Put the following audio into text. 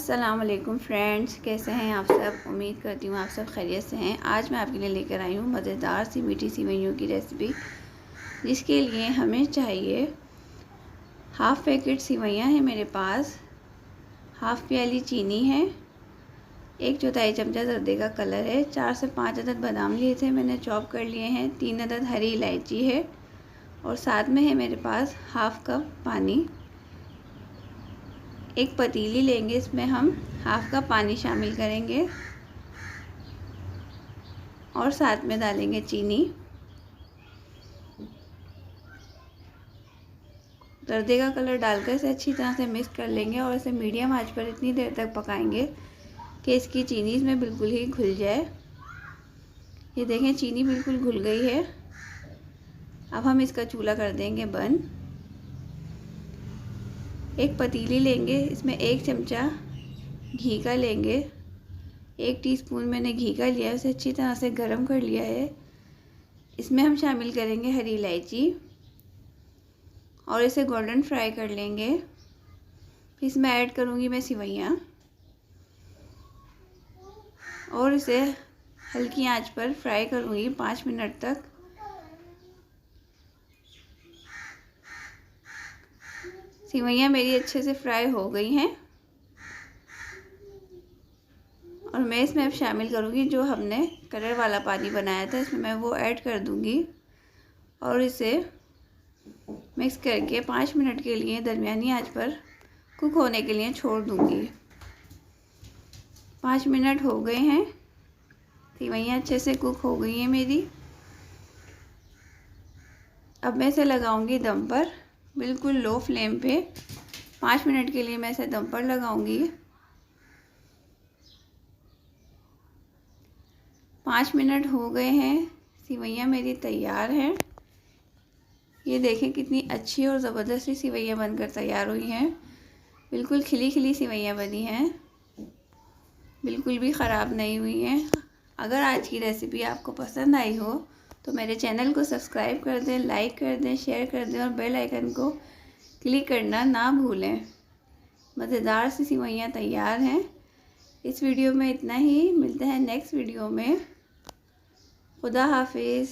अस्सलाम वालेकुम फ्रेंड्स, कैसे हैं आप सब। उम्मीद करती हूँ आप सब खैरियत से हैं। आज मैं आपके लिए लेकर आई हूँ मज़ेदार सी मीठी सिवैयों की रेसिपी, जिसके लिए हमें चाहिए हाफ़ पैकेट सिवैयाँ हैं मेरे पास, हाफ़ प्याली चीनी है, 1/4 चमचा जर्दे का कलर है, 4 से 5 अदद बादाम लिए थे मैंने चॉप कर लिए हैं, 3 अदद हरी इलायची है और साथ में है मेरे पास हाफ़ कप पानी। एक पतीली लेंगे, इसमें हम हाफ़ कप पानी शामिल करेंगे और साथ में डालेंगे चीनी। जर्दे का कलर डालकर इसे अच्छी तरह से मिक्स कर लेंगे और इसे मीडियम आंच पर इतनी देर तक पकाएंगे कि इसकी चीनी इसमें बिल्कुल ही घुल जाए। ये देखें, चीनी बिल्कुल घुल गई है। अब हम इसका चूल्हा कर देंगे बंद। एक पतीली लेंगे, इसमें 1 चमचा घी का लेंगे, 1 टीस्पून मैंने घी का लिया है, उसे अच्छी तरह से गर्म कर लिया है। इसमें हम शामिल करेंगे हरी इलायची और इसे गोल्डन फ्राई कर लेंगे। फिर इसमें ऐड करूँगी मैं सिवैयाँ और इसे हल्की आंच पर फ्राई करूँगी 5 मिनट तक। सिवैयाँ मेरी अच्छे से फ्राई हो गई हैं और मैं इसमें अब शामिल करूँगी जो हमने कलर वाला पानी बनाया था, इसमें मैं वो ऐड कर दूँगी और इसे मिक्स करके 5 मिनट के लिए दरमियानी आंच पर कुक होने के लिए छोड़ दूँगी। 5 मिनट हो गए हैं, सिवैयाँ अच्छे से कुक हो गई हैं मेरी। अब मैं इसे लगाऊंगी दम पर, बिल्कुल लो फ्लेम पे 5 मिनट के लिए मैं इसे दम पर लगाऊंगी। 5 मिनट हो गए हैं, सिवैयाँ मेरी तैयार हैं। ये देखें कितनी अच्छी और ज़बरदस्त सी सिवैयाँ बनकर तैयार हुई हैं। बिल्कुल खिली खिली सिवैयाँ बनी हैं, बिल्कुल भी ख़राब नहीं हुई हैं। अगर आज की रेसिपी आपको पसंद आई हो तो मेरे चैनल को सब्सक्राइब कर दें, लाइक कर दें, शेयर कर दें और बेल आइकन को क्लिक करना ना भूलें। मज़ेदार सी सिवैयाँ तैयार हैं। इस वीडियो में इतना ही, मिलते हैं नेक्स्ट वीडियो में। खुदा हाफिज़।